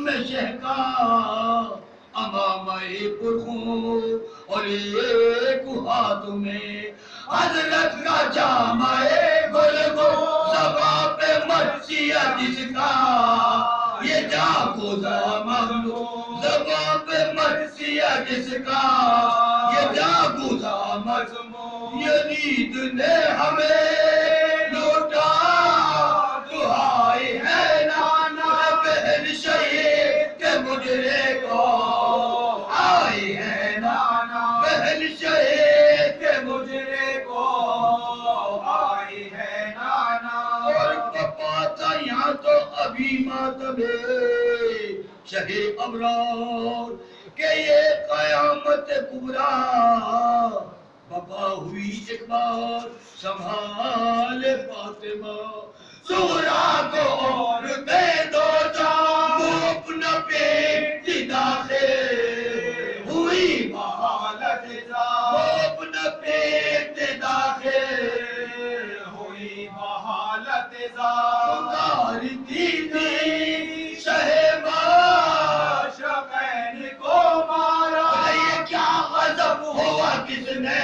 میں شہکا امام پرخوں اور ایک ہاتھ میں حضرت کا جامع گل گو زباں پہ مرثیہ جس کا یہ جاگو مظلوم زباں پہ مرثیہ جس کا یہ جاگو مظلوم یزید نے ہمیں لوٹا دعائیں ہے نانا بہن شہید کے مجرے کو آئی ہے نانا بہن شہید کے مجرے کو آئی ہے نانا اور پپا تھا یہاں تو ابھی ماتم شہ ابرار کہ یہ قیامت کبریٰ بابا ہوئی ایک بار سنبھال فاطمہ زہرا کو اور دے دو جان وہ اپنا پیٹ داخل ہوئی بحالت وہ اپنا پیٹ داخل ہوئی بحالت پکارتی تھی شہباشقین کو مارا یہ کیا غضب ہوا کس نے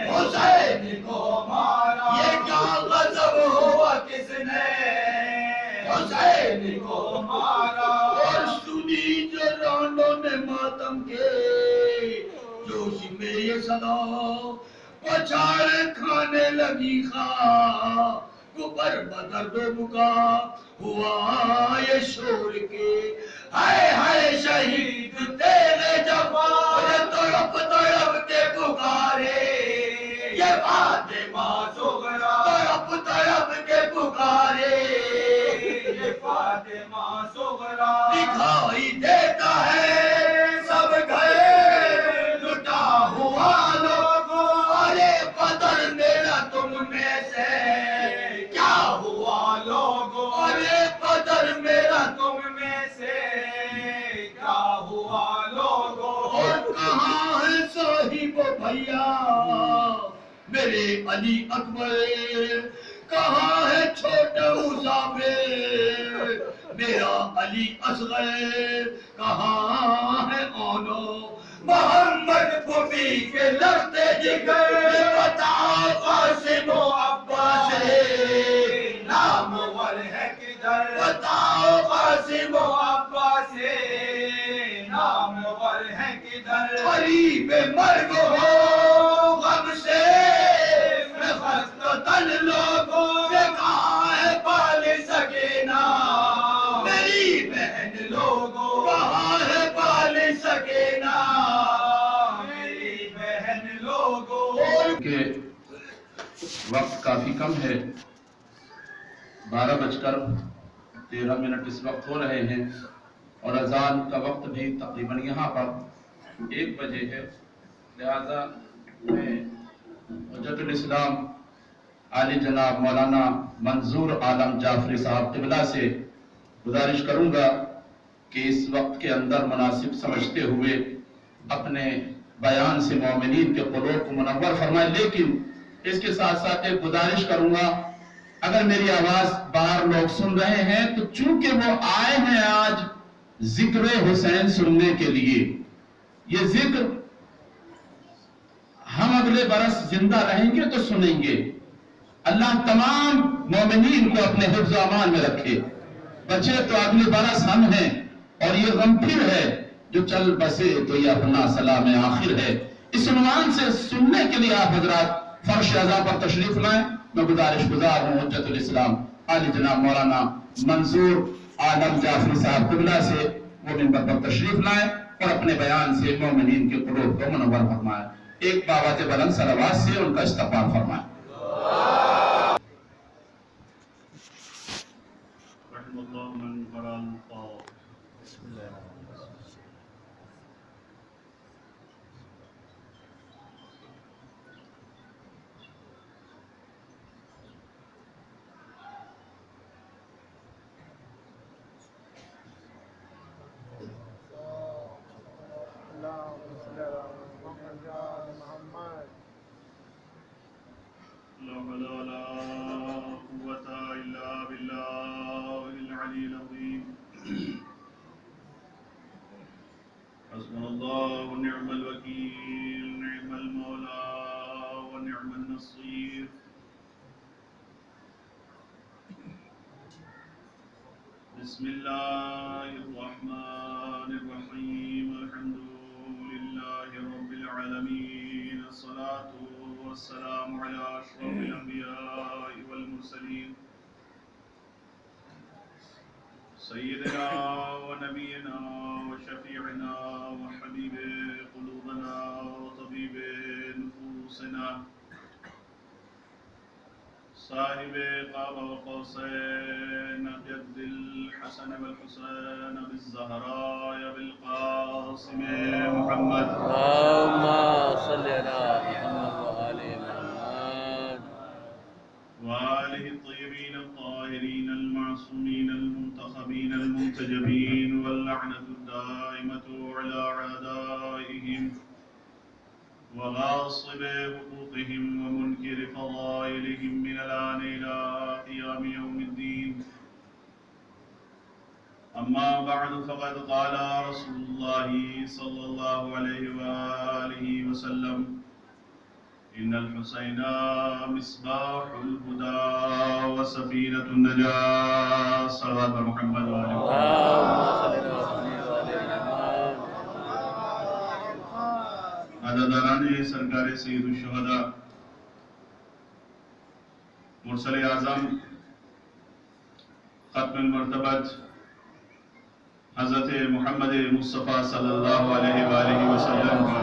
حسین کو مارا یہ کیا غضب ہوا کس نے حسین کو مارا اور سنی جرانوں نے ماتم کے جوش میں یہ صدا پچھاڑ کھانے لگی خواہ گبر بدرد و بکا ہوا یہ شور کے ہائے ہائے شہید تیرے جوان تڑپ تڑپ کے پکارے یہ فاطمہ زہرا تڑپ تڑپ کے پکارے یہ فاطمہ زہرا دکھائی دیتا ہے سب گھر لٹا ہوا لوگوں ارے بدر میرا تم میں سے کیا ہوا لوگوں ارے بدر میرا تم میں سے کیا ہوا لوگوں اور کہاں ہے صاحب بھیا میرے علی اکبر کہاں ہے چھوٹا مسافر میرا علی اصغر کہاں ہے اونو محمد بھومی کے لگتے جگر بتاؤ قاسم و عباس نامور ہے کدھر بتاؤ قاسم و عباس نامور ہے کدھر قریب مرگ ہو غم سے میں خست تن لوگوں کے کہاں ہے پال سکینہ میری بہن لوگوں کہاں ہے پال سکینہ میری بہن لوگوں کہ وقت کافی کم ہے 12:13 اس وقت ہو رہے ہیں اور اذان کا وقت بھی تقریباً یہاں پر 1 بجے ہے لہذا میں حجت الاسلام عالی جناب مولانا منظور عالم جعفری صاحب قبلہ سے گزارش کروں گا کہ اس وقت کے اندر مناسب سمجھتے ہوئے اپنے بیان سے مومنین کے قلوب کو منور فرمائے لیکن اس کے ساتھ ساتھ ایک گزارش کروں گا اگر میری آواز باہر لوگ سن رہے ہیں تو چونکہ وہ آئے ہیں آج ذکر حسین سننے کے لیے یہ ذکر ہم اگلے برس زندہ رہیں گے تو سنیں گے اللہ تمام مومنین کو اپنے حفظ و امان میں رکھے بچے تو اگلے برس ہم ہیں اور یہ غم پھر ہے جو چل بسے تو یہ اپنا سلام آخر ہے اس عنوان سے سننے کے لیے آپ حضرات فرش اعضاء پر تشریف لائیں میں گزارش گزار ہوں حجت الاسلام عالی جناب مولانا منظور عالم جعفری صاحب قبلہ سے وہ منبر پر تشریف لائیں اور اپنے بیان سے مومنین کے قلوب کو منور فرمائیں ایک باوات بلند صلوات سے ان کا استقبال فرمائیں رحم اللہ من قرأ القرآن بسم اللہ الرحمن الرحیم لا حول ولا قوة إلا بالله العلي العظيم نعم الوكيل نعم المولى ونعم النصير. بسم الله الرحمن الرحيم. الحمد لله رب العالمين. الصلاة والسلام على أشرف الأنبياء والمرسلين سيدنا ونبينا وشفيعنا وحبيب قلوبنا وطبيب نفوسنا صاحب قاب وقوسين جد الحسن والحسين بالزهراء بالقاسم محمد. اللهم صل على محمد وآل محمد وآله الطيبين الطاهرين المعصومين المنتخبين المنتجبين واللعنة الدائمة على أعدائهم وغاصب حقوقهم ومنكر فضائلهم من الآن إلى قيام يوم الدين. أما بعد فقد قال رسول الله صلى الله عليه وآله وسلم إن الحسين مصباح الهدى وسفينة النجاة. صلوات محمد وآله اللهم صل على محمد وآل محمد. عدداران سرکار سید الشہداء مرسل اعظم ختم المرتبت حضرت محمد مصطفیٰ صلی اللہ علیہ وآلہ وسلم کا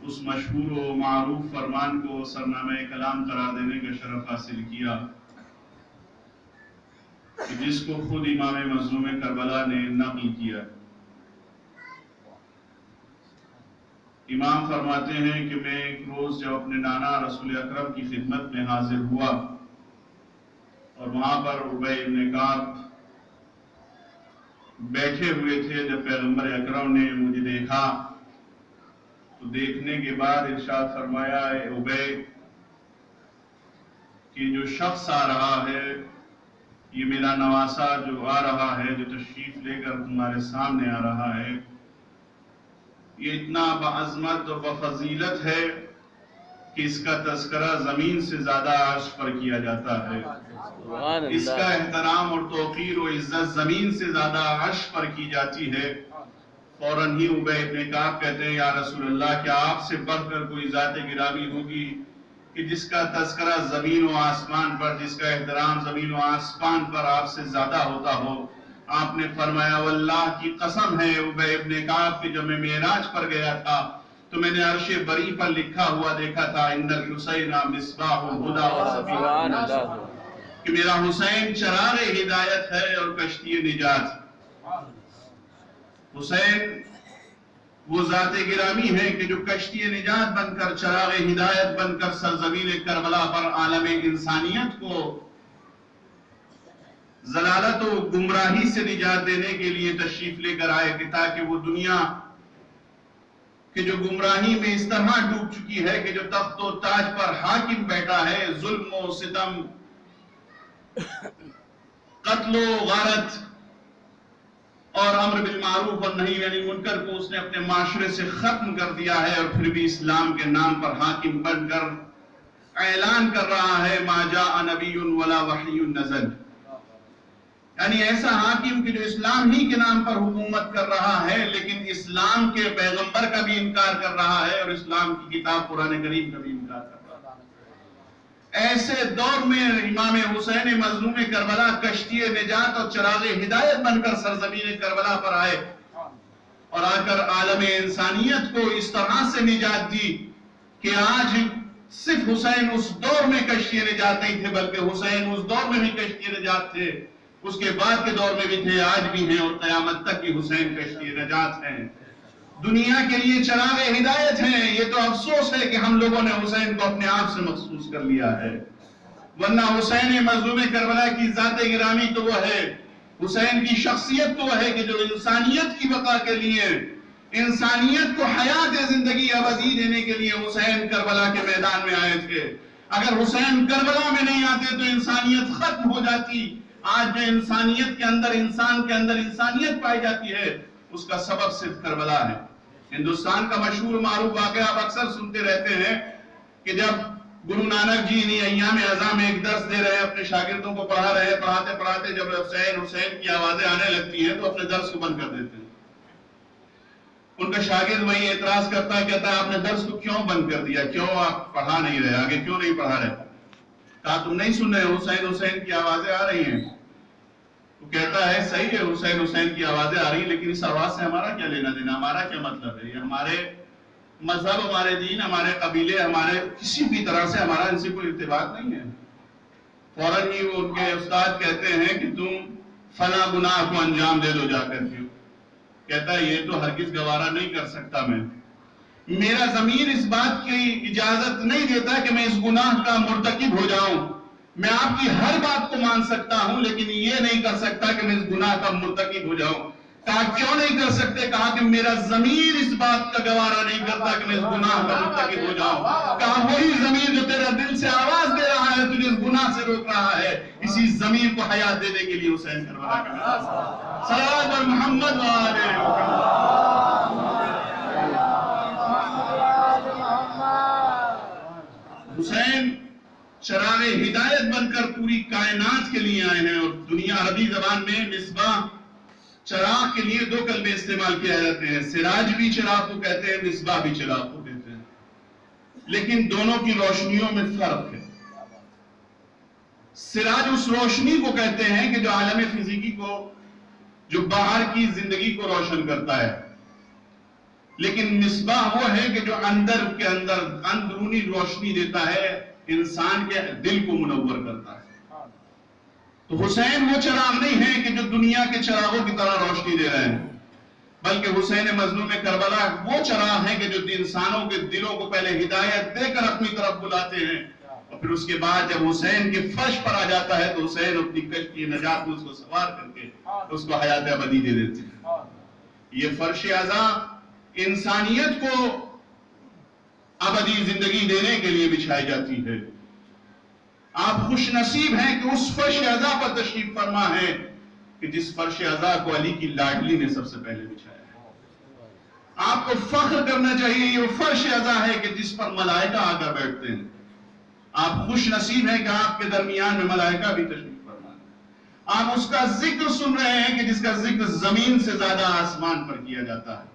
اس مشہور و معروف فرمان کو سرنامہ کلام قرار دینے کا شرف حاصل کیا کہ جس کو خود امام مظلوم کربلا نے نقل کیا. امام فرماتے ہیں کہ میں ایک روز جب اپنے نانا رسول اکرم کی خدمت میں حاضر ہوا اور وہاں پر ابی ابن کعب بیٹھے ہوئے تھے، جب پیغمبر اکرم نے مجھے دیکھا تو دیکھنے کے بعد ارشاد فرمایا اے ابی کہ جو شخص آ رہا ہے یہ میرا نواسا جو آ رہا ہے، جو تشریف لے کر تمہارے سامنے آ رہا ہے، یہ اتنا بعظمت و بفضیلت ہے کہ اس کا تذکرہ زمین سے زیادہ عرش پر کیا جاتا ہے. اس کا احترام اور توقیر و عزت زمین سے زیادہ عرش پر کی جاتی ہے. فوراً ہی ابی ابن کعب کہتے ہیں یا رسول اللہ کیا آپ سے بڑھ کر کوئی ذات گرامی ہوگی کہ جس کا تذکرہ زمین و آسمان پر، جس کا احترام زمین و آسمان پر آپ سے زیادہ ہوتا ہو؟ آپ نے فرمایا واللہ کی قسم ہے ابی ابن کعب کہ جب میں معراج پر گیا تھا تو میں نے عرش بری پر لکھا ہوا دیکھا تھا ان الحسین مصباح الہدی وسفینۃ النجاۃ، کہ میرا حسین چراغ ہدایت ہے اور کشتی نجات. حسین وہ ذات گرامی ہے کہ جو کشتی نجات بن کر، چراغ ہدایت بن کر سرزمین کربلا پر عالم انسانیت کو ضلالت و گمراہی سے نجات دینے کے لیے تشریف لے کر آئے کہ تاکہ وہ دنیا کہ جو گمراہی میں اس طرح ڈوب چکی ہے کہ جو تخت و تاج پر حاکم بیٹھا ہے، ظلم و ستم، قتل و غارت اور امر بالمعروف اور نہی عن المنکر کو اس نے اپنے معاشرے سے ختم کر دیا ہے، اور پھر بھی اسلام کے نام پر حاکم بن کر اعلان کر رہا ہے ما جاء نبی ولا وحی نزل. یعنی ایسا حاکم کہ جو اسلام ہی کے نام پر حکومت کر رہا ہے لیکن اسلام کے پیغمبر کا بھی انکار کر رہا ہے اور اسلام کی کتاب قرآن کریم کا بھی انکار کر رہا ہے. ایسے دور میں امام حسین مظلوم کربلا کشتی نجات اور چراغ ہدایت بن کر سرزمین کربلا پر آئے اور آ کر عالم انسانیت کو اس طرح سے نجات دی کہ آج صرف حسین اس دور میں کشتی نجات نہیں تھے بلکہ حسین اس دور میں بھی کشتی نجات تھے، اس کے بعد کے دور میں بھی تھے، آج بھی ہیں اور قیامت تک کی حسین کشتی نجات ہیں، دنیا کے لیے چراغ ہدایت ہیں. یہ تو افسوس ہے کہ ہم لوگوں نے حسین کو اپنے آپ سے مخصوص کر لیا ہے، ورنہ حسین مظلوم کربلا کی ذات گرامی تو وہ ہے، حسین کی شخصیت تو وہ ہے کہ جو انسانیت کی بقا کے لیے، انسانیت کو حیات زندگی ابدی دینے کے لیے حسین کربلا کے میدان میں آئے تھے. اگر حسین کربلا میں نہیں آتے تو انسانیت ختم ہو جاتی. آج جو انسانیت کے اندر انسان کے اندر انسانیت پائی جاتی ہے اس کا سبب صرف کربلا ہے۔ ہندوستان کا مشہور معروف واقعہ آپ اکثر سنتے رہتے ہیں کہ جب گرو نانک جی انہی ایام اعظام میں ایک درس دے رہے ہیں، اپنے شاگردوں کو پڑھا رہے ہیں، پڑھاتے پڑھاتے جب حسین حسین کی آوازیں آنے لگتی ہیں تو اپنے درس کو بند کر دیتے ہیں۔ ان کا شاگرد وہیں اعتراض کرتا ہے، کہتا ہے آپ نے درس کو کیوں بند کر دیا، کیوں آپ پڑھا نہیں رہے، آگے کیوں نہیں پڑھا رہے؟ کہا تم نہیں سن رہے، حسین حسین کی آوازیں آ رہی ہیں۔ وہ کہتا ہے صحیح ہے، حسین حسین کی آوازیں آ رہی ہیں، لیکن اس آواز سے ہمارا کیا لینا دینا، ہمارا کیا مطلب ہے؟ یہ ہمارے مذہب، ہمارے دین، ہمارے قبیلے، ہمارے کسی بھی طرح سے ہمارا ان سے کوئی ارتباط نہیں ہے۔ فوراً ہی وہ ان کے استاد کہتے ہیں کہ تم فلاں گناہ کو انجام دے دو جا کر کے۔ کہتا ہے یہ تو ہرگز گوارا نہیں کر سکتا میں، میرا ضمیر اس بات کی اجازت نہیں دیتا کہ میں اس گناہ کا مرتکب ہو جاؤں۔ میں آپ کی ہر بات کو مان سکتا ہوں لیکن یہ نہیں کر سکتا کہ میں اس گناہ کا مرتکب ہو جاؤں۔ کہا کیوں نہیں کر سکتے؟ کہا کہ میرا ضمیر اس بات کا گوارا نہیں کرتا کہ میں اس گناہ کا مرتکب ہو جاؤں۔ کہا وہی ضمیر جو تیرا دل سے آواز دے رہا ہے، تجھے اس گناہ سے روک رہا ہے، اسی ضمیر کو حیات دینے کے لیے حسین کربلا کا صلوات بر محمد و آل حسین چراغ ہدایت بن کر پوری کائنات کے لیے آئے ہیں۔ اور دنیا عربی زبان میں مصباح چراغ کے لیے دو کلمے استعمال کیے جاتے ہیں، سراج بھی چراغ کو کہتے ہیں، مصباح بھی چراغ کو کہتے ہیں، لیکن دونوں کی روشنیوں میں فرق ہے۔ سراج اس روشنی کو کہتے ہیں کہ جو عالم فزیکی کو، جو باہر کی زندگی کو روشن کرتا ہے، لیکن مصباح وہ ہے کہ جو اندر کے اندر اندرونی روشنی دیتا ہے، انسان کے دل کو منور کرتا ہے۔ تو حسین وہ چراغ نہیں ہے کہ جو دنیا کے چراغوں کی طرح روشنی دے رہے ہیں، بلکہ حسین مظلوم کربلا وہ چراغ ہے کہ جو انسانوں کے دلوں کو پہلے ہدایت دے کر اپنی طرف بلاتے ہیں، اور پھر اس کے بعد جب حسین کے فرش پر آ جاتا ہے تو حسین اپنی کشتی نجات میں اس کو سوار کر کے اس کو حیات ابدی دے دیتے ہیں۔ یہ فرش اعضا انسانیت کو ابدی زندگی دینے کے لیے بچھائی جاتی ہے۔ آپ خوش نصیب ہیں کہ اس فرش اعضا پر تشریف فرما ہے کہ جس فرش اعضا کو علی کی لاڈلی نے سب سے پہلے بچھایا ہے۔ آپ کو فخر کرنا چاہیے، یہ فرش اعضا ہے کہ جس پر ملائکہ آ کر بیٹھتے ہیں۔ آپ خوش نصیب ہیں کہ آپ کے درمیان میں ملائکہ بھی تشریف فرما ہے۔ آپ اس کا ذکر سن رہے ہیں کہ جس کا ذکر زمین سے زیادہ آسمان پر کیا جاتا ہے۔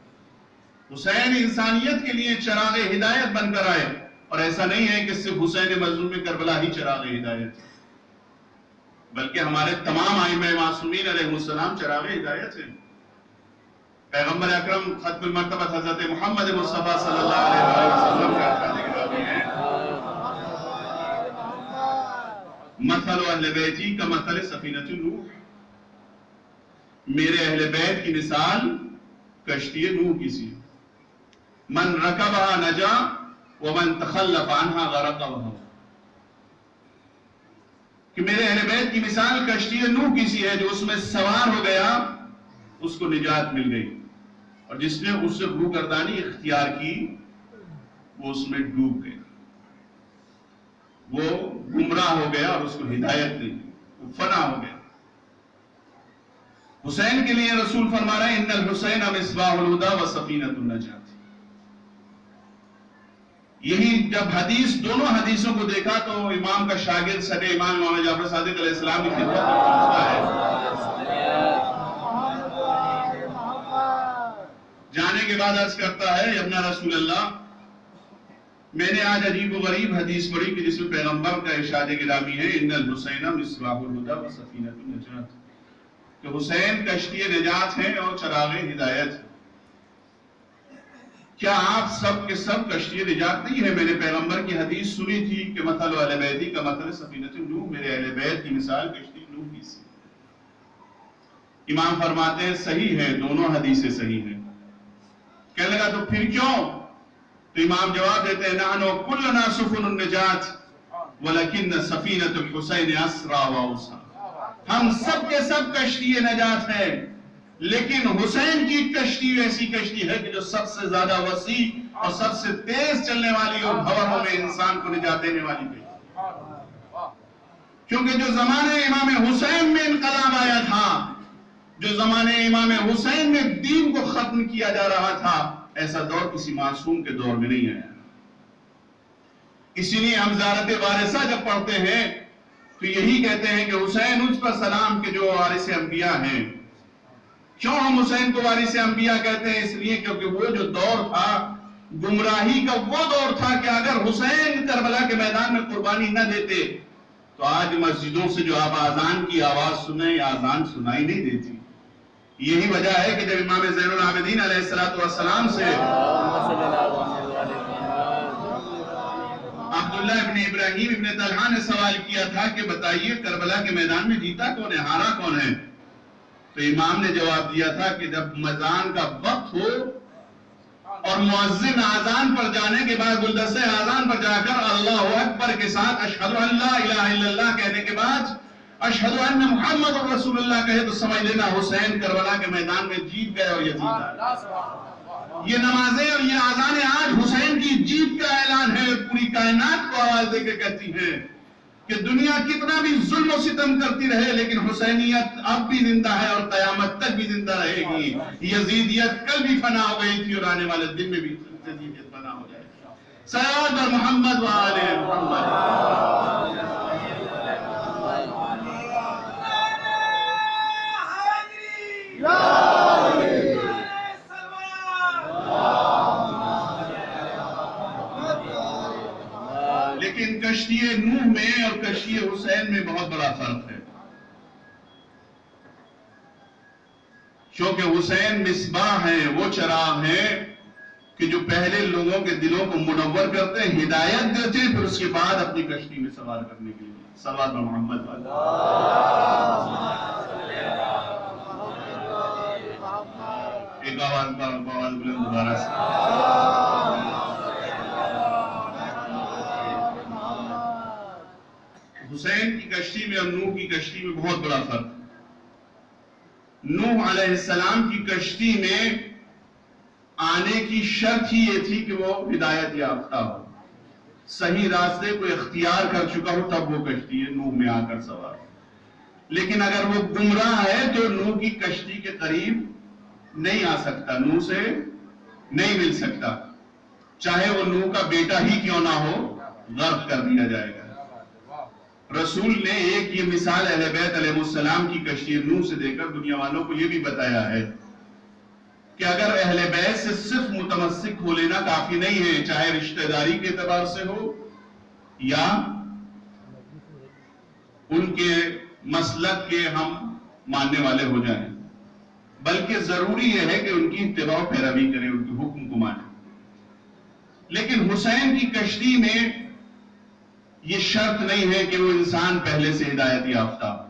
حسین انسانیت کے لیے چراغ ہدایت بن کر آئے، اور ایسا نہیں ہے کہ صرف حسین مظلوم کربلا ہی چراغ ہدایت ہے، بلکہ ہمارے تمام ائمہ معصومین علیہ السلام چراغ ہدایت ہیں۔ پیغمبر اکرم ختم المرتبہ حضرت محمد مصطفیٰ صلی اللہ علیہ وسلم کا ارشاد گرامی ہے، مثل اہل بیتی کا مثل سفینۃ نوح، میرے اہل بیت کی مثال کشتی نوح کی سی، من رکبہا نجا ومن تخلف عنہا غرق وہو، کہ میرے اہل بیت کی مثال کشتی نوح کی سی ہے، جو اس میں سوار ہو گیا اس کو نجات مل گئی، اور جس نے اس سے روگردانی اختیار کی وہ اس میں ڈوب گیا، وہ گمراہ ہو گیا اور اس کو ہدایت نہیں، وہ فنا ہو گیا۔ حسین کے لیے رسول فرما رہے ہیں ان الحسین مصباح الہدی و سفینۃ النجات۔ یہی جب حدیث دونوں حدیثوں کو دیکھا تو امام کا شاگرد سڈے امام جعفر صادق علیہ السلام کی خدمت میں پہنچتا ہے، جانے کے بعد عرض کرتا ہے ابن رسول اللہ، میں نے آج عجیب و غریب حدیث پڑھی کہ جس میں پیغمبر کا ارشاد گرامی ہے ان الحسین مصباح الہدی و سفینۃ النجات، کہ حسین کشتی نجات ہیں اور چراغ ہدایت ہیں۔ کیا آپ سب کے سب کشتی نجات نہیں ہے؟ میں نے پیغمبر کی حدیث سنی تھی کہ مثل اہل بیتی کا مثل سفینۃ نوح، میرے اہل بیت کی مثال کشتی نوح کی سی۔ امام فرماتے ہیں صحیح ہے، دونوں حدیثیں صحیح ہیں۔ کہنے لگا تو پھر کیوں؟ تو امام جواب دیتے ہیں نحن کلنا سفن النجات ولکن سفینۃ الحسین اسرا و اوسع، ہم سب کے سب کشتی نجات ہیں، لیکن حسین کی کشتی ایسی کشتی ہے کہ جو سب سے زیادہ وسیع اور سب سے تیز چلنے والی اور بھوروں میں انسان کو نجات دینے والی کشتی، کیونکہ جو زمانے امام حسین میں انقلاب آیا تھا جو زمانے امام حسین میں دین کو ختم کیا جا رہا تھا، ایسا دور کسی معصوم کے دور میں نہیں آیا۔ اسی لیے ہم زیارت وارثہ جب پڑھتے ہیں تو یہی کہتے ہیں کہ حسین اس پر سلام کے جو وارث انبیاء ہیں۔ کیوں ہم حسین کو وارث انبیاء کہتے ہیں؟ اس لیے کیونکہ وہ جو دور تھا گمراہی کا، وہ دور تھا کہ اگر حسین کربلا کے میدان میں قربانی نہ دیتے تو آج مسجدوں سے جو آپ اذان کی آواز سنیں یا اذان سنائی نہیں دیتی۔ یہی وجہ ہے کہ جب امام زین العابدین علیہ السلام سے عبداللہ ابن ابراہیم ابن طلحہ نے سوال کیا تھا کہ بتائیے کربلا کے میدان میں جیتا کون ہے، ہارا کون ہے؟ تو امام نے جواب دیا تھا کہ جب اذان کا وقت ہو اور مؤذن اذان پر جانے کے بعد گلدستے اذان پر جا کر اللہ اکبر کے ساتھ اشہد ان لا الہ الا اللہ کہنے کے بعد اشہد ان محمد رسول اللہ کہے تو سمجھ لینا حسین کربلا کے میدان میں جیت گئے اور یزید آ گئے۔ یہ نمازیں اور یہ اذانیں آج حسین کی جیت کا اعلان ہے، پوری کائنات کو آواز دے کے کہتی ہیں کہ دنیا کتنا بھی ظلم و ستم کرتی رہے لیکن حسینیت اب بھی زندہ ہے اور قیامت تک بھی زندہ رہے گی۔ یزیدیت کل بھی فنا ہو گئی تھی اور آنے والے دن میں بھی یزیدیت فنا ہو جائے گی۔ صلوات بر محمد و آل محمد۔ لیکن کشتی نوح میں اور کشتی حسین میں بہت بڑا فرق ہے، کیونکہ حسین مصباح ہیں، وہ چراغ ہیں کہ جو پہلے لوگوں کے دلوں کو منور کرتے ہیں، ہدایت دیتے ہیں، پھر اس کے بعد اپنی کشتی میں سوار کرنے کے لیے۔ صلوات بر محمد ایک آواز بلند دوبارہ سے۔ حسین کی کشتی میں اور نوح کی کشتی میں بہت بڑا فرق ہے۔ نوح علیہ السلام کی کشتی میں آنے کی شرط ہی یہ تھی کہ وہ ہدایت یافتہ ہو، صحیح راستے کو اختیار کر چکا ہو، تب وہ کشتی نوح میں آ کر سوار ہو۔ لیکن اگر وہ گمراہ ہے تو نوح کی کشتی کے قریب نہیں آ سکتا، نوح سے نہیں مل سکتا، چاہے وہ نوح کا بیٹا ہی کیوں نہ ہو، غرق کر دیا جائے گا۔ رسول نے ایک یہ مثال اہل بیت علیہ السلام کی کشتی نوح سے دے کر دنیا والوں کو یہ بھی بتایا ہے کہ اگر اہل بیت سے صرف متمسک ہو لینا کافی نہیں ہے، چاہے رشتہ داری کے اعتبار سے ہو یا ان کے مسلک کے ہم ماننے والے ہو جائیں، بلکہ ضروری یہ ہے کہ ان کی اتباع و پیروی کریں، ان کے حکم کو مانیں۔ لیکن حسین کی کشتی میں یہ شرط نہیں ہے کہ وہ انسان پہلے سے ہدایت یافتہ ہو۔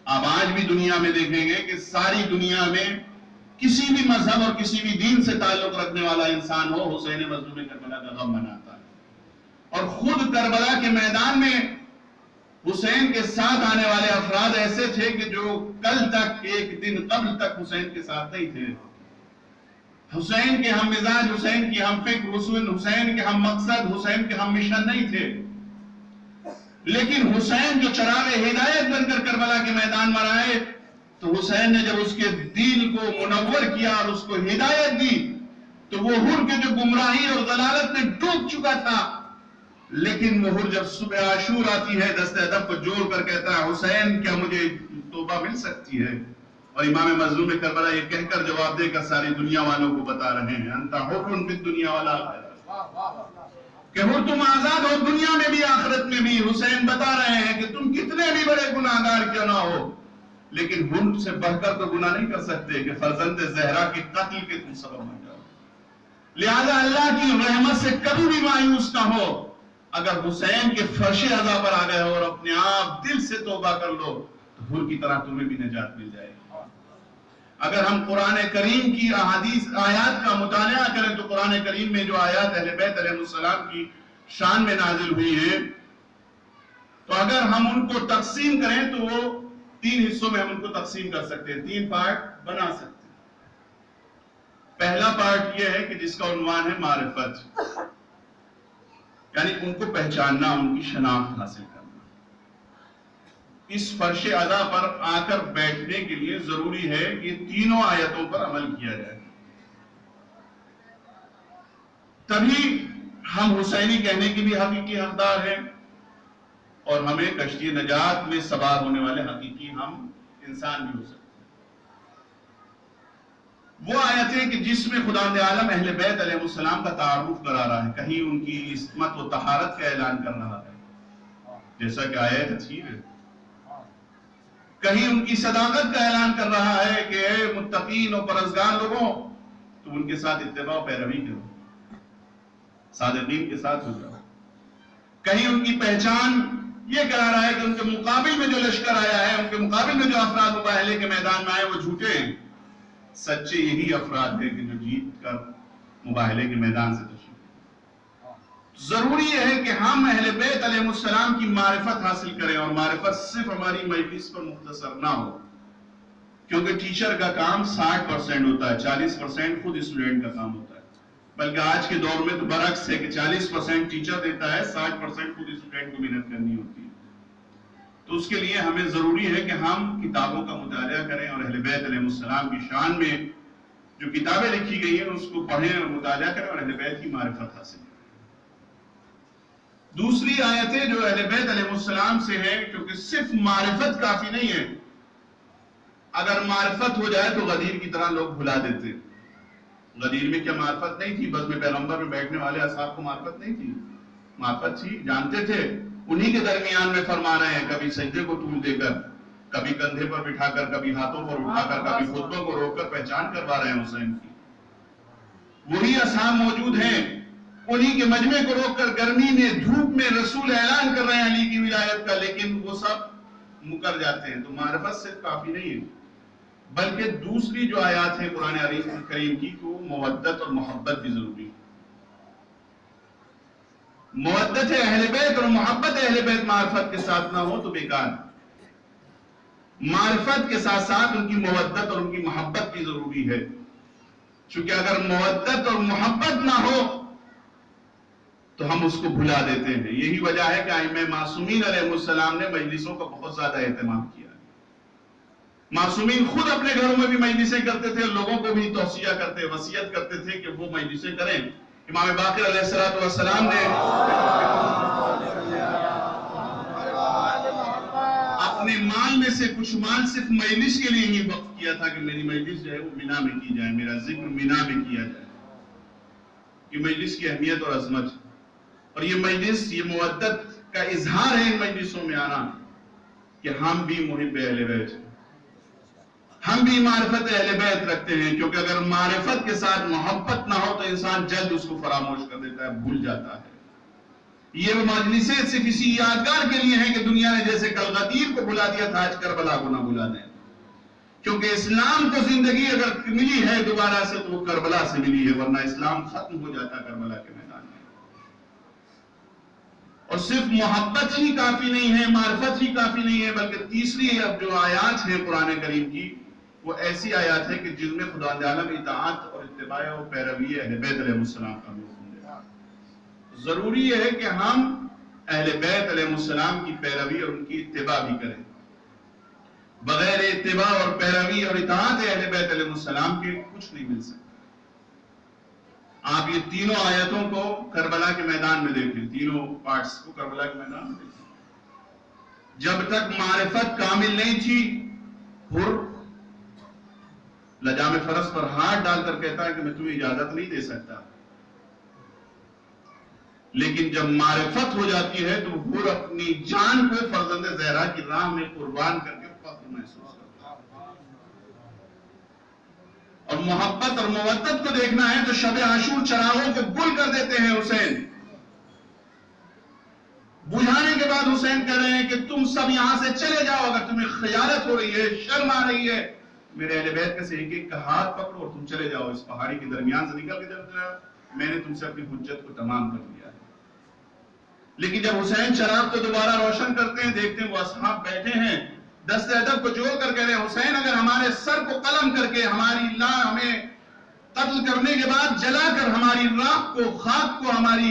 آپ آج بھی دنیا میں دیکھیں گے کہ ساری دنیا میں کسی بھی مذہب اور کسی بھی دین سے تعلق رکھنے والا انسان ہو، حسین مظلوم کربلا کا غم مناتا ہے۔ اور خود کربلا کے میدان میں حسین کے ساتھ آنے والے افراد ایسے تھے کہ جو کل تک، ایک دن قبل تک حسین کے ساتھ نہیں تھے۔ حسین کے ہم مزاج، حسین کی ہم فکر، حسین کے ہم مقصد، حسین کے ہم مشن نہیں تھے، لیکن حسین جو چراغ ہدایت بن کر کربلا کے میدان میں آئے تو حسین نے جب اس کے دل کو منور کیا اور اس کو ہدایت دی تو وہ حر کے جو گمراہی اور ضلالت میں ڈوب چکا تھا، لیکن وہ حر جب صبح عاشور آتی ہے دست ادب کو جوڑ کر کہتا ہے حسین کیا مجھے توبہ مل سکتی ہے؟ اور امام مظلوم کربلا یہ کہہ کر جواب دے کر ساری دنیا والوں کو بتا رہے ہیں انت حر فی الدنیا والآخرہ، کہ حر تم آزاد ہو دنیا میں بھی آخرت میں بھی۔ حسین بتا رہے ہیں کہ تم کتنے بھی بڑے گناہگار کیوں نہ ہو، لیکن حر سے بڑھ کر تو گناہ نہیں کر سکتے کہ فرزند زہرا کے قتل کے تم سبب بن جاؤ۔ لہذا اللہ کی رحمت سے کبھی بھی مایوس نہ ہو۔ اگر حسین کے فرش عزا پر آ گئے ہو اور اپنے آپ دل سے توبہ کر لو تو حر کی طرح تمہیں بھی نجات مل جائے گی۔ اگر ہم قرآن کریم کی احادیث آیات کا مطالعہ کریں تو قرآن کریم میں جو آیات اہل بیت علیہ السلام کی شان میں نازل ہوئی ہیں تو اگر ہم ان کو تقسیم کریں تو وہ 3 حصوں میں ہم ان کو تقسیم کر سکتے ہیں، 3 پارٹ بنا سکتے ہیں۔ پہلا پارٹ یہ ہے کہ جس کا عنوان ہے معرفت، یعنی ان کو پہچاننا، ان کی شناخت حاصل کرنا۔ اس فرش اعلیٰ پر آ کر بیٹھنے کے لیے ضروری ہے کہ تینوں آیتوں پر عمل کیا جائے، تبھی ہم حسینی کہنے کی بھی حقیقی حقدار ہیں اور ہمیں کشتی نجات میں سوار ہونے والے حقیقی ہم انسان بھی ہو سکتے ہیں۔ وہ آیتیں کہ جس میں خداوند عالم اہل بیت علیہ السلام کا تعارف کرا رہا ہے، کہیں ان کی عصمت و طہارت کا اعلان کر رہا ہے جیسا کہ آیت اچھی ہے، کہیں ان کی صداقت کا اعلان کر رہا ہے کہ اے متقین و پرہیزگار لوگوں تم ان کے ساتھ اتباع و پیروی کرو، صادقین کے ساتھ ہو جاؤ، کہیں ان کی پہچان یہ کرا رہا ہے کہ ان کے مقابل میں جو لشکر آیا ہے، ان کے مقابل میں جو افراد مباہلے کے میدان میں آئے وہ جھوٹے ہیں، سچے یہی افراد ہیں کہ جو جیت کر مباہلے کے میدان سے تشریف۔ ضروری ہے کہ ہم اہل بیت علیہ السلام کی معرفت حاصل کریں، اور معرفت صرف ہماری مجلس پر مختصر نہ ہو، کیونکہ ٹیچر کا کام 60% ہوتا ہے، 40% خود اسٹوڈنٹ کا کام ہوتا ہے، بلکہ آج کے دور میں تو برعکس ہے کہ 40% ٹیچر دیتا ہے، 60% خود اسٹوڈنٹ کو محنت کرنی ہوتی ہے۔ تو اس کے لیے ہمیں ضروری ہے کہ ہم کتابوں کا مطالعہ کریں اور اہل بیت علیہ السلام کی شان میں جو کتابیں لکھی گئی ہیں اس کو پڑھیں اور مطالعہ کریں اور اہل بیت کی معرفت حاصل کریں۔ دوسری آیتیں جو اہل بیت علیہ السلام سے ہیں، کیونکہ صرف معرفت کافی نہیں ہے، اگر معرفت ہو جائے تو غدیر کی طرح لوگ بھلا دیتے۔ غدیر میں کیا معرفت نہیں تھی؟ بس میں پیغمبر میں بیٹھنے والے اصحاب کو معرفت نہیں تھی؟ معرفت تھی، جانتے تھے، انہی کے درمیان میں فرما رہے ہیں، کبھی سجدے کو طول دے کر، کبھی کندھے پر بٹھا کر، کبھی ہاتھوں پر اٹھا کر، کبھی خطبوں کو روک کر پہچان کروا رہے ہیں حسین کی۔ وہی اصحاب موجود ہیں، انہی کے مجمع کو روک کر گرمی میں دھوپ میں رسول اعلان کر رہے ہیں علی کی ولایت کا، لیکن وہ سب مکر جاتے ہیں۔ تو معرفت صرف کافی نہیں ہے، بلکہ دوسری جو آیات ہیں قرآن کریم کی تو مودت اور محبت بھی ضروری ہے۔ مودت اہل بیت اور محبت اہل بیت معرفت کے ساتھ نہ ہو تو بیکار ہے۔ معرفت کے ساتھ ساتھ ان کی مودت اور ان کی محبت بھی ضروری ہے، چونکہ اگر مودت اور محبت نہ ہو تو ہم اس کو بھلا دیتے ہیں۔ یہی وجہ ہے کہ ائمہ معصومین علیہ السلام نے مجلسوں کا بہت زیادہ اہتمام کیا۔ معصومین خود اپنے گھروں میں بھی مجلسیں کرتے تھے، لوگوں کو بھی توصیہ کرتے، وصیت کرتے تھے کہ وہ مجلسیں کریں۔ امام باقر علیہ السلام نے اپنے مال میں سے کچھ مال صرف مجلس کے لیے ہی وقف کیا تھا کہ میری مجلس جو ہے وہ مینا میں کی جائے، میرا ذکر مینا میں کیا جائے۔ یہ مجلس کی اہمیت اور عظمت، اور یہ مجلس، یہ مودت کا اظہار ہے ان مجلسوں میں آنا کہ ہم بھی محب اہل بیت ہیں، ہم بھی معرفت اہل بیت رکھتے ہیں، کیونکہ اگر معرفت کے ساتھ محبت نہ ہو تو انسان جلد اس کو فراموش کر دیتا ہے، بھول جاتا ہے۔ یہ مجلسیں صرف اسی یادگار کے لیے ہیں کہ دنیا نے جیسے کل غدیر کو بلا دیا تھا، آج کربلا کو نہ بلا دیں، کیونکہ اسلام کو زندگی اگر ملی ہے دوبارہ سے تو وہ کربلا سے ملی ہے، ورنہ اسلام ختم ہو جاتا کربلا کے میدان میں۔ اور صرف محبت ہی کافی نہیں ہے، معرفت ہی کافی نہیں ہے، بلکہ تیسری اب جو آیات ہیں قرآن کریم کی وہ ایسی آیات ہے کہ جن میں خداوند عالم اطاعت اور اتباع و پیروی اہل بیت علیہ السلام کا حکم دے رہا ہے۔ ضروری یہ ہے کہ ہم اہل بیت علیہ السلام کی پیروی اور ان کی اتباع بھی کریں۔ بغیر اتباع اور پیروی اور اطاعت اہل بیت علیہ السلام کے کچھ نہیں مل سکتا۔ آپ یہ تینوں آیتوں کو کربلا کے میدان میں دیکھیں، تینوں پارٹس کو کربلا کے میدان میں دیکھیں۔ جب تک معرفت کامل نہیں تھی، حر لجام فرس پر ہاتھ ڈال کر کہتا ہے کہ میں تمہیں اجازت نہیں دے سکتا، لیکن جب معرفت ہو جاتی ہے تو حر اپنی جان کو فرزند زہرا کی راہ میں قربان کر کے فخر محسوس کرتا ہے۔ اور محبت اور مودت کو دیکھنا ہے تو شب عاشور چراغوں کو گل کر دیتے ہیں حسین۔ بجھانے کے بعد حسین کہہ رہے ہیں کہ تم سب یہاں سے چلے جاؤ، اگر تمہیں خیانت ہو رہی ہے، شرم آ رہی ہے، میرے اہل بیت سے ایک ایک کا ہاتھ پکڑو اور تم چلے جاؤ، اس پہاڑی کے درمیان سے نکل کے چلے جاؤ، میں نے تم سے اپنی حجت کو تمام کر لیا ہے۔ لیکن جب حسین چراغ کو دوبارہ روشن کرتے ہیں، دیکھتے ہیں وہ اصحاب بیٹھے ہیں، دست ادب کو جوڑ کر کہہ رہے ہیں حسین اگر ہمارے سر کو قلم کر کے ہماری ہمیں قتل کرنے کے بعد جلا کر ہماری راکھ کو، خاک کو، ہماری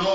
9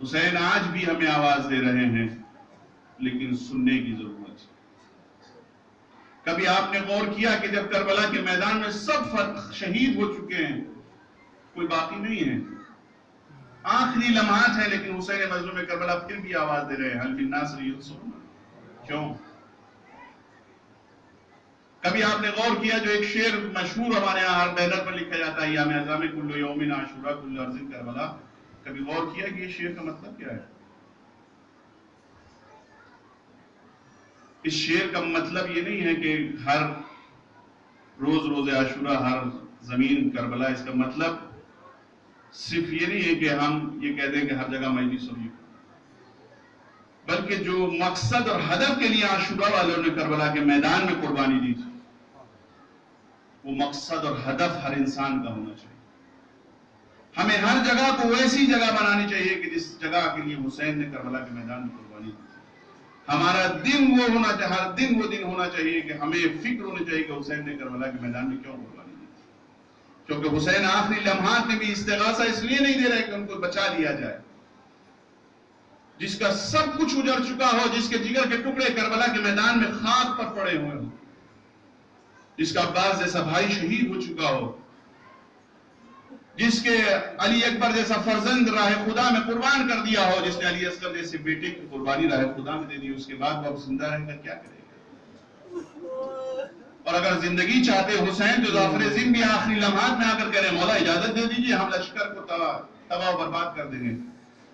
حسین آج بھی ہمیں آواز دے رہے ہیں، لیکن سننے کی ضرورت ہے۔ کبھی آپ نے غور کیا کہ جب کربلا کے میدان میں سب شہید ہو چکے ہیں، کوئی باقی نہیں ہے، آخری لمحات ہیں، لیکن حسین مظلوم کربلا پھر بھی آواز دے رہے ہیں، حل من ناصر ینصرنا۔ کیوں؟ کبھی آپ نے غور کیا جو ایک شعر مشہور ہمارے یہاں ہر بینر پر لکھا جاتا ہے، ایام اعظام کل یوم عاشورا کل ارض کربلا، کبھی غور کیا کہ یہ شعر کا مطلب کیا ہے؟ اس شعر کا مطلب یہ نہیں ہے کہ ہر روز عاشورا ہر زمین کربلا، اس کا مطلب صرف یہ نہیں ہے کہ ہم یہ کہہ دیں کہ ہر جگہ مجلس ہوئی، بلکہ جو مقصد اور ہدف کے لیے عاشورا والوں نے کربلا کے میدان میں قربانی دی تھی، وہ مقصد اور ہدف ہر انسان کا ہونا چاہیے۔ ہمیں ہر جگہ کو ویسی جگہ بنانی چاہیے کہ جس جگہ کے لیے حسین نے کربلا کے میدان میں قربانی دی تھی۔ ہمارا دن وہ ہونا چاہیے، ہر دن وہ دن ہونا چاہیے کہ ہمیں فکر ہونی چاہیے کہ حسین نے کربلا کے میدان میں کیوں قربانی دی تھی، کیونکہ حسین آخری لمحات میں بھی استغاثہ اس لیے نہیں دے رہے کہ ان کو بچا لیا جائے، جس کا سب کچھ اجڑ چکا ہو، جس کے جگر کے ٹکڑے کربلا کے میدان میں خاک پر پڑے ہوئے ہوں، جس کا عباس جیسا بھائی شہید ہو چکا ہو، جس کے علی اکبر جیسا فرزند راہ خدا میں قربان کر دیا ہو، جس نے علی اصغر جیسے بیٹے کی قربانی راہ خدا میں دے دی، اس کے بعد وہ اب زندہ رہے گا، کیا کرے گا؟ اور اگر زندگی چاہتے حسین تو ظافر عظیم بھی آخری لمحات میں آ کر کہہ رہے ہیں مولا اجازت دے دیجیے، ہم لشکر کو تباہ و برباد کر دیں گے،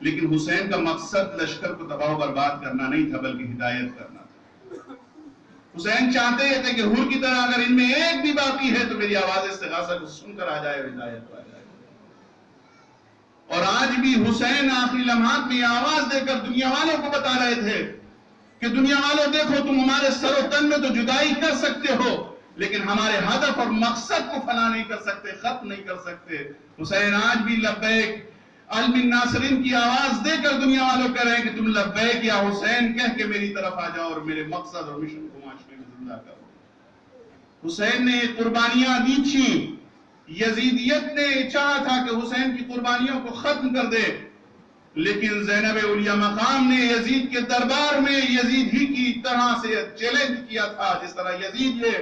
لیکن حسین کا مقصد لشکر کو تباہ و برباد کرنا نہیں تھا، بلکہ ہدایت کرنا تھا۔ حسین چاہتے تھے کہ حور کی طرح اگر ان میں ایک بھی باقی ہے تو میری آواز استغاثہ کو سن کر آ جائے اور ہدایت پا جائے۔ اور آج بھی حسین آخری لمحات میں آواز دے کر دنیا والوں کو بتا رہے تھے کہ دنیا والوں دیکھو، تم ہمارے سر و تن میں تو جدائی کر سکتے ہو، لیکن ہمارے ہدف اور مقصد کو فنا نہیں کر سکتے، ختم نہیں کر سکتے۔ حسین آج بھی لبیک حل من ناصرین کی آواز دے کر دنیا والوں کہہ رہے ہیں کہ تم لبیک یا حسین کہہ کے میری طرف آ جاؤ اور میرے مقصد اور مشن کو معاشرے میں زندہ کرو۔ حسین نے قربانیاں دی تھیں، یزیدیت نے چاہا تھا کہ حسین کی قربانیوں کو ختم کر دے، لیکن زینب اولیاء مقام نے یزید کے دربار میں یزید ہی کی طرح سے چیلنج کیا تھا، جس طرح یزید یہ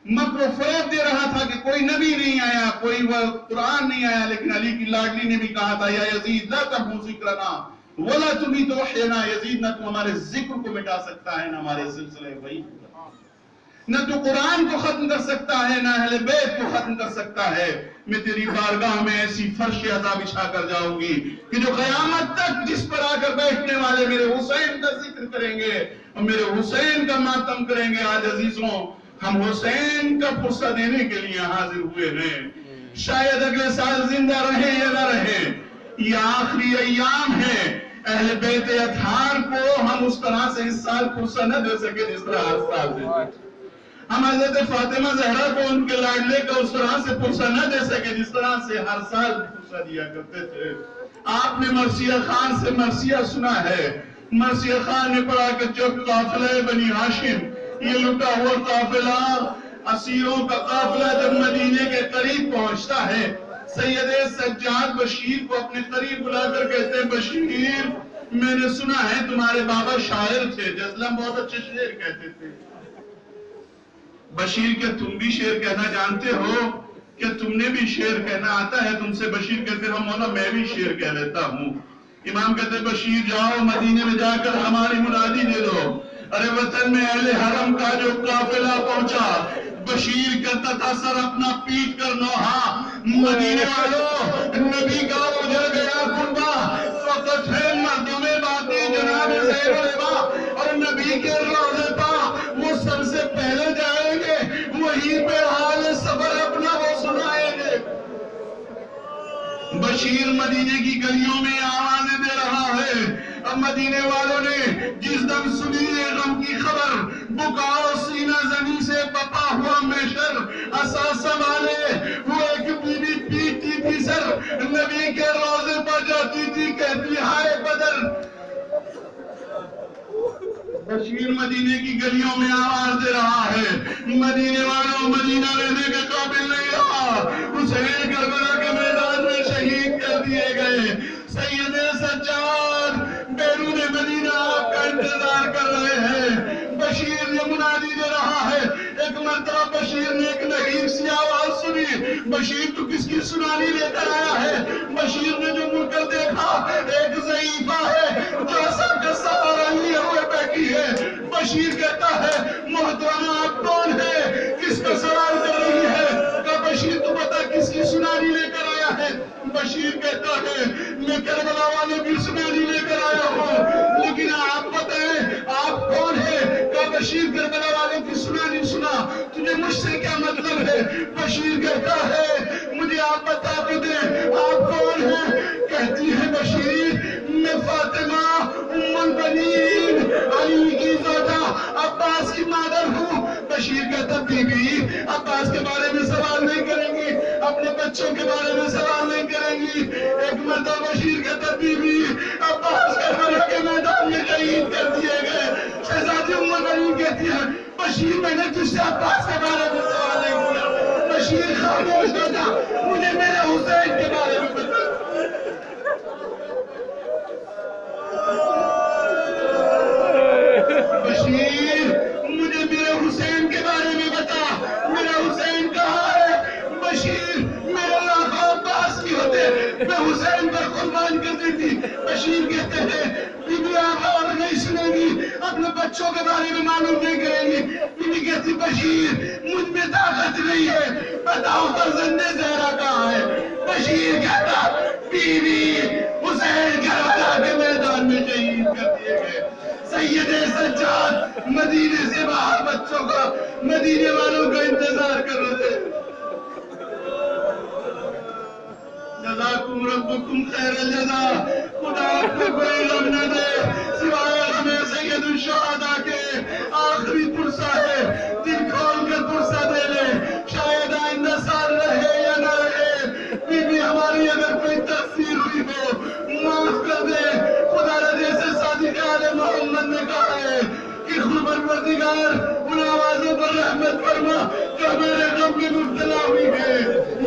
مکر و فریب دے رہا تھا کہ کوئی نبی نہیں آیا، کوئی قرآن نہیں آیا، لیکن علی کی لاڈلی نے بھی کہا تھا یا یزید لا تمحو ذکرنا ولا تمیت وحینا، یزید نہ تو ہمارے ذکر کو مٹا سکتا ہے، نہ ہمارے سلسلے وحی کو، نہ تو قرآن کو ختم کر سکتا ہے، نہ اہل بیت کو ختم کر سکتا ہے۔ میں تیری بارگاہ میں ایسی فرش عطا بچھا کر جاؤں گی کہ جو قیامت تک جس پر آ کر بیٹھنے والے میرے حسین کا ذکر کریں گے اور میرے حسین کا ماتم کریں گے۔ آج عزیزوں، ہم حسین کا پرسہ دینے کے لیے حاضر ہوئے ہیں، شاید اگلے سال زندہ رہے یا نہ رہے، یہ آخری ایام ہے۔ اہل بیت اطہار کو ہم اس طرح سے اس سال پرسہ نہ دے سکے جس طرح ہر سال دے، ہم حضرت فاطمہ زہرا کو ان کے لاڈلے کا اس طرح سے پرسہ نہ دے سکے جس طرح سے ہر سال پرسہ دیا کرتے تھے۔ آپ نے مرثیہ خان سے مرثیہ سنا ہے، مرثیہ خان نے پڑھا کہ جب قافلہ بنی ہاشم، یہ لٹا ہوا قافلہ، اسیروں کا قافلہ جب مدینے کے قریب پہنچتا ہے، سید سجاد بشیر کو اپنے قریب بلا کر کہتے ہیں بشیر، میں نے سنا ہے تمہارے بابا شاعر تھے، جزلم بہت اچھے شعر کہتے تھے۔ بشیر کیا تم بھی شعر کہنا جانتے ہو؟ کیا تم نے بھی شعر کہنا آتا ہے تم سے؟ بشیر کہتے ہیں مولا میں بھی شعر کہہ لیتا ہوں۔ امام کہتے ہیں بشیر جاؤ مدینے میں جا کر ہماری منادی دے دو، ارے وطن میں اہل حرم کا جو قافلہ پہنچا، بشیر کہتا تھا سر اپنا پیٹ کر نوحا، مدینے والوں نبی کا اجڑ گیا کنبہ، فقط ہے مردم باقی جناب زیر و لبا، اور نبی کے روضے پا وہ سب سے پہلے جائیں گے، وہیں پہ حال سفر اپنا وہ سنائیں گے۔ بشیر مدینے کی گلیوں میں آوازیں دے رہا ہے، اب مدینے والوں نے جس دم سنی غم کی خبر، بکاؤ سینہ زمین سے بپا ہوا محشر، عصا سنبھالے وہ ایک بی بی پیٹتی تھی سر، نبی کے روضے پر جاتی تھی کہتی ہائے بدر۔ بشیر مدینے کی گلیوں میں آواز دے رہا ہے، مدینے والوں مدینہ رہنے کے قابل نہیں رہا، حسین کربلا کے میدان میں شہید کر دیے گئے۔ سید سجاد مرتبہ بشیر نے ایک نحیف سی آواز سنی. بشیر تو کس کی سنانی لے کر آیا ہے؟ بشیر نے جو مڑ کر دیکھا ایک ضعیفہ ہے جو سب کا سہارا لیے ہوئے بیٹھی ہے. بشیر کہتا ہے محترمہ آپ کون ہے؟ کس کا سوال کر رہی ہے؟ کہا بشیر تو بتا کس کی سنانی لے کر آیا ہے؟ بشیر کہتا ہے میں کربلا والوں کی سنانی لے کر آیا ہوں. لیکن آپ بتائیں آپ کون ہے؟ کہا بشیر کربلا والوں کی سنانی سنا. تجھے مجھ سے کیا مطلب ہے؟ بشیر کہتا ہے مجھے آپ بتا تو دیں آپ کون ہیں؟ کہتی ہے بشیر میں فاطمہ ام البنین علی کی زوجہ عباس کی مادر ہوں. بشیر کہتا بی بی عباس کے بارے میں سوال نہیں کریں گی، اپنے بچوں کے بارے میں سوال نہیں کریں گی. ایک مرتبہ بشیر کہتا بی بی عباس کربلا کے میدان میں شہید کر دیے گئے. شہزادی ام البنین کہتی ہے بشیر میں نے تجھ سے عباس کے بارے میں سوال نہیں کیا. بشیر خاموش ہو جا، مجھے میرے حسین کے بارے میں بتا. بشیر مجھے میرے حسین کے بارے میں بتا، میرا حسین کہاں ہے؟ بشیر میرے لاکھوں عباس کی ہوتے میں حسین پر قربان کر دیتی. بشیر کہتے ہیں بی بی آپ اور نہیں سنیں گی، اپنے بچوں کے بارے میں معلوم نہیں کریں گی. بی بی کہتی بشیر مجھ میں طاقت نہیں ہے، بتاؤ فرزند زہرا کہاں ہے؟ بشیر کہتا بی بی حسین کربلا کے میدان میں شہید کر دیے گئے. سید سجاد مدینے سے باہر بچوں کا مدینے والوں کا انتظار کر رہے تھے. جزاکم ربکم خیر الجزا. خدا آپ کو کوئی غم نہ دے سوائے ہمیں سید الشہداء کے. آخری پرسہ ہے، دل کھول کر پرسہ دے لے، شاید آئندہ سال رہے یا نہ رہے. بی بی ہماری اگر کوئی تقصیر ہوئی ہو معاف کر دے. خدا رضی سے صادق آل محمد نے کہا ہے کہ خود پروردگار ان آوازوں پر رحمت فرما جو ہمارے غم میں مبتلا ہوئی ہے.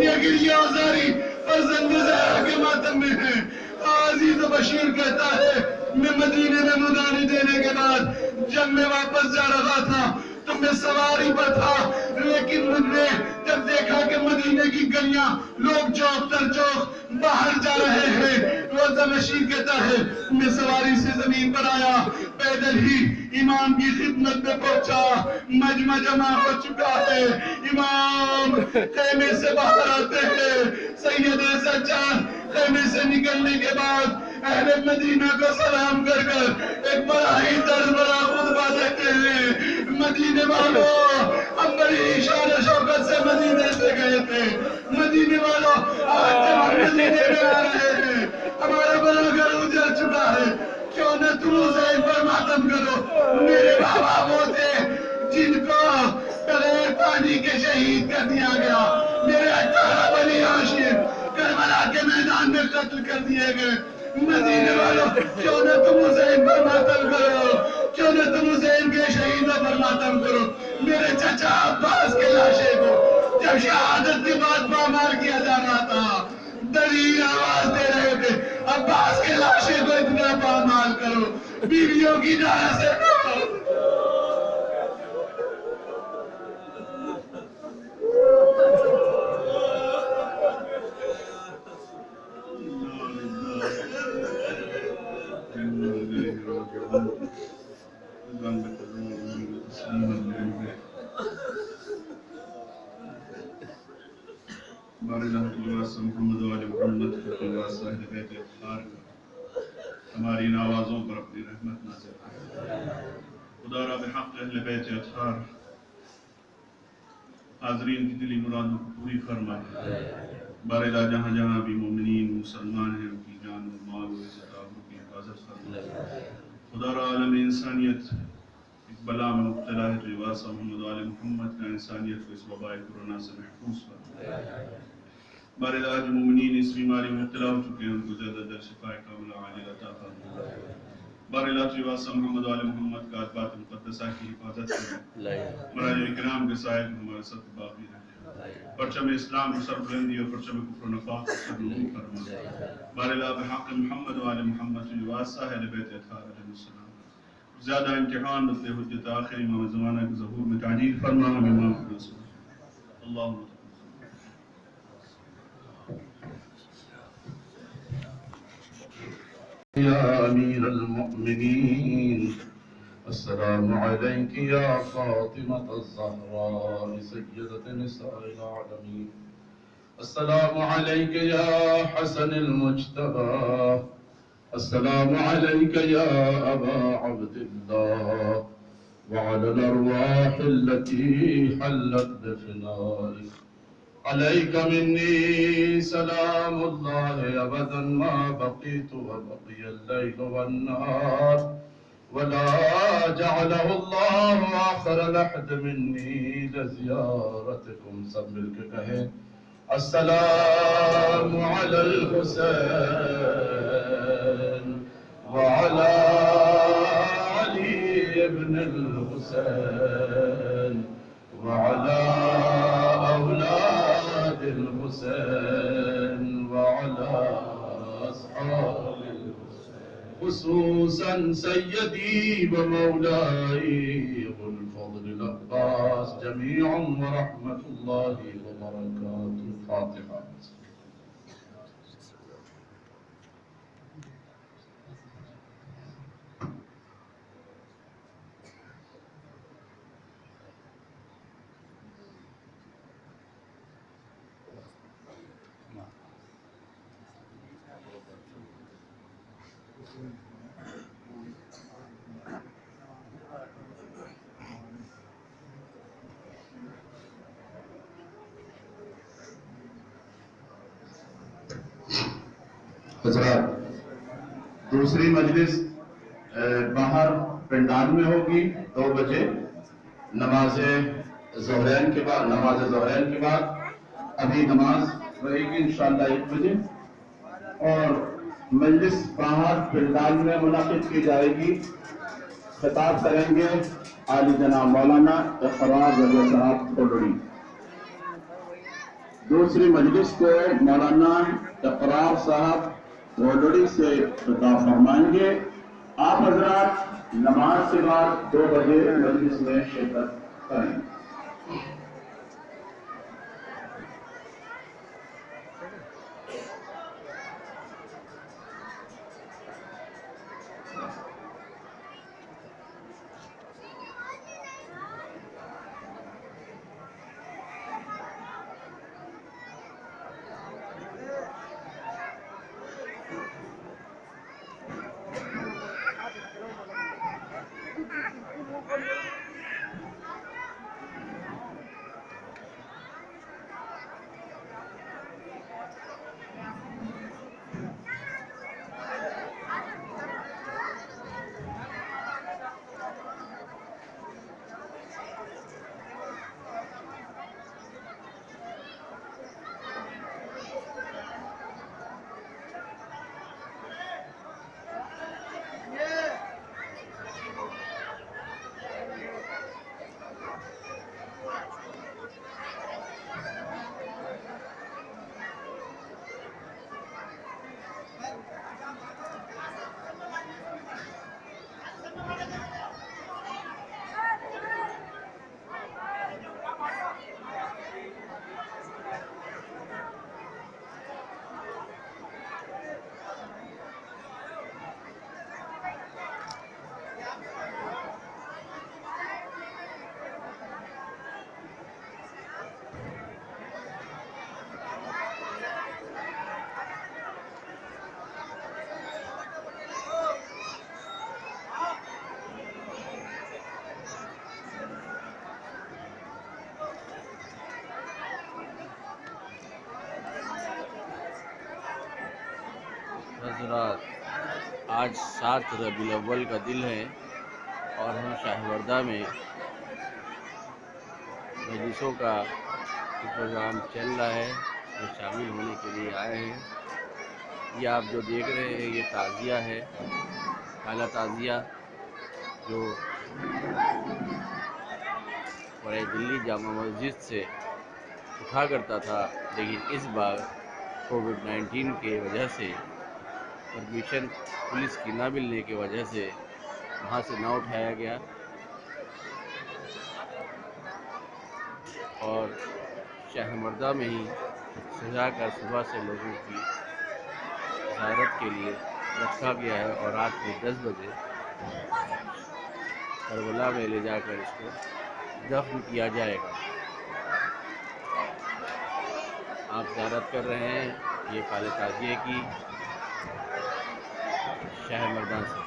یہ گریہ آزاری فرزند زہرا کے ماتم میں ہے. عزیز بشیر کہتا ہے میں مدینے میں مدانی دینے کے بعد جب میں واپس جا رہا تھا تو میں سواری پر تھا، لیکن مجھ نے جب دیکھا کہ مدینے کی گلیاں لوگ چوک در چوک باہر جا رہے ہیں. روزہ بشیر کہتا ہے میں سواری سے زمین پر آیا، پیدل ہی امام کی خدمت میں پہنچا. مجمع جمع ہو چکا ہے، امام خیمے سے باہر آتے ہیں. سید سجاد خیمے سے نکلنے کے بعد اہل مدینہ کو سلام کر کر ایک بڑا ہی درد بڑا خطبہ دیتے ہیں. مدینے والوں ہم بڑی شان و شوکت سے مدینے سے گئے تھے. مدینے والوں آج جب ہم مدینے میں آ رہے ہیں ہمارا بڑا گھر اجڑ چکا ہے. کیوں نہ تم حسین پر ماتم کرو. میرے بابا وہ تھے جن کو بغیر پانی کے شہید کر دیا گیا. میرے 18 بنی ہاشم کربلا کے میدان میں قتل کر دیے گئے. مدینے والوں کیوں نہ تم حسین پر ماتم کرو، کیوں نہ تم حسین کے شہیدوں پر ماتم کرو. میرے چچا عباس کے لاشے کو جب شہادت کے بعد پامال کیا جا رہا تھا دلیل آواز دے رہے تھے عباس کے لاشے کو اتنا پامال کرو، بیویوں کی ڈارہ سے کرو. محمد و محمد ہماری ان آوازوں پر اپنی رحمت نازل فرما. خدا را بحق اہل بیت اطہار حاضرین کی دلی مرادوں کو پوری فرمائے. باردا جہاں جہاں بھی مومنین مسلمان ہیں ان کی جان و مال و عزت آبرو کی حفاظت فرمائے. خدا را عالم انسانیت ایک بلا میں مبتلا ہے تو یہ واسطہ محمد و آل محمد کا انسانیت کو اس وباء کورونا سے محفوظ فرمائے. بارد آج مومنین اس بیماری میں مبتلا ہو چکے ہیں ان کو زیادہ در شفاء کاملہ عاجلہ عطا فرمائے. بارد آج واسطہ محمد و آل محمد کا ادبات مقدسہ کی حفاظت کریں. مراجع اکرام کے سائے کو ہمارے ساتھ باقی رکھیں. پرچم اسلام کو سر بلندی اور پرچم کفر و نفاق کو سر نور فرمائے. بارد آج بحق محمد و آل محمد جو واسطہ ہے بیت اطہار علیہ السلام زیادہ امتحان رد حجت آخر امام زمانہ کے ظہور میں تعجیل فرما امام رسول اللہ يا أمير المؤمنين السلام عليك يا فاطمة الزهراء سيدة نساء العالمين السلام عليك يا حسن المجتبى السلام عليك يا أبا عبد الله وعلى الأرواح التي حلت بفنائك عليك مني سلام الله أبدا ما بقيت وبقي الليل والنهار ولا جعله الله آخر لحد مني لزيارتكم سب مل کے کہیں السلام على الحسين وعلى علي بن الحسين وعلى أولاد الحسين وعلى أصحاب الحسين خصوصا سيدي ومولاي أبو الفضل العباس جميعا ورحمة الله وبركاته. الفاتحة. حضرات دوسری مجلس باہر پنڈال میں ہوگی 2 بجے نماز ظہرین کے بعد ابھی نماز رہے گی انشاءاللہ 1 بجے اور مجلس باہر پنڈال میں منعقد کی جائے گی. خطاب کریں گے عالی جناب مولانا اقرار رضا صاحب کھوڑڑی. دوسری مجلس کو مولانا اقرار صاحب وڈوڑی سے خطاب فرمائیں گے. آپ حضرات نماز کے بعد 2 بجے مجلس میں شرکت کریں. حضرات آج 7 ربیع الاول کا دن ہے اور ہم شاہوردہ میں مجلسوں کا پروگرام چل رہا ہے جو شامل ہونے کے لیے آئے ہیں. یہ آپ جو دیکھ رہے ہیں یہ تعزیہ ہے، اعلیٰ تعزیہ جو بڑے دلی جامع مسجد سے اٹھا کرتا تھا، لیکن اس بار کووڈ-19 کی وجہ سے پرمیشن پولیس کی نہ ملنے کی وجہ سے وہاں سے نہ اٹھایا گیا اور شاہ مردہ میں ہی سجا کر صبح سے لوگوں کی زیارت کے لیے رکھا گیا ہے اور رات میں 10 بجے کربلا میں لے جا کر اس کو دفن کیا جائے گا۔ آپ زیارت کر رہے ہیں یہ کالے تعزیے کی شاہ مردہ سے۔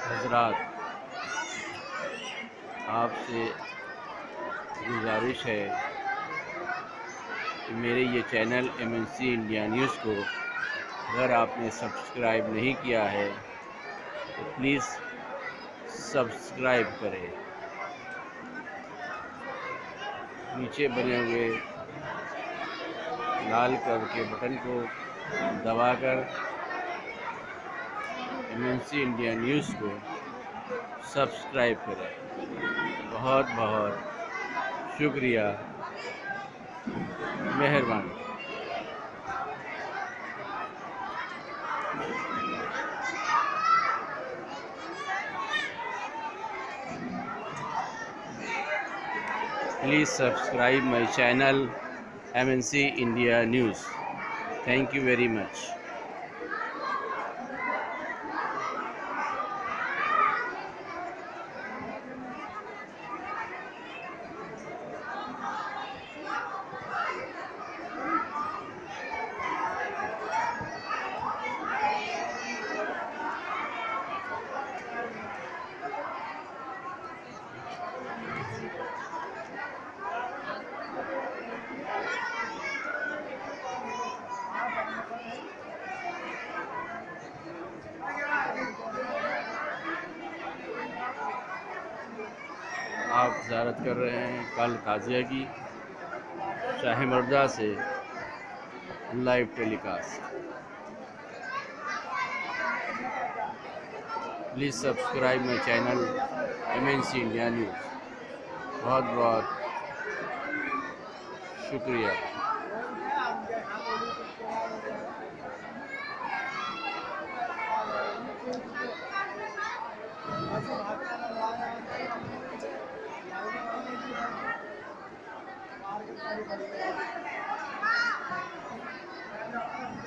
حضرات، آپ سے گزارش ہے کہ میرے یہ چینل MNC انڈیا نیوز کو اگر آپ نے سبسکرائب نہیں کیا ہے تو پلیز سبسکرائب کریں۔ نیچے بنے ہوئے لال کلر کے بٹن کو دبا کر MNC انڈیا نیوز کو سبسکرائب کریں۔ بہت بہت شکریہ، مہربانی۔ Please subscribe my channel MNC India News. Thank you very much. آپ زیارت کر رہے ہیں کالے تعزیہ کی شاہ مردہ سے live telecast. Please subscribe my channel MNC India news. بہت بہت شکریہ۔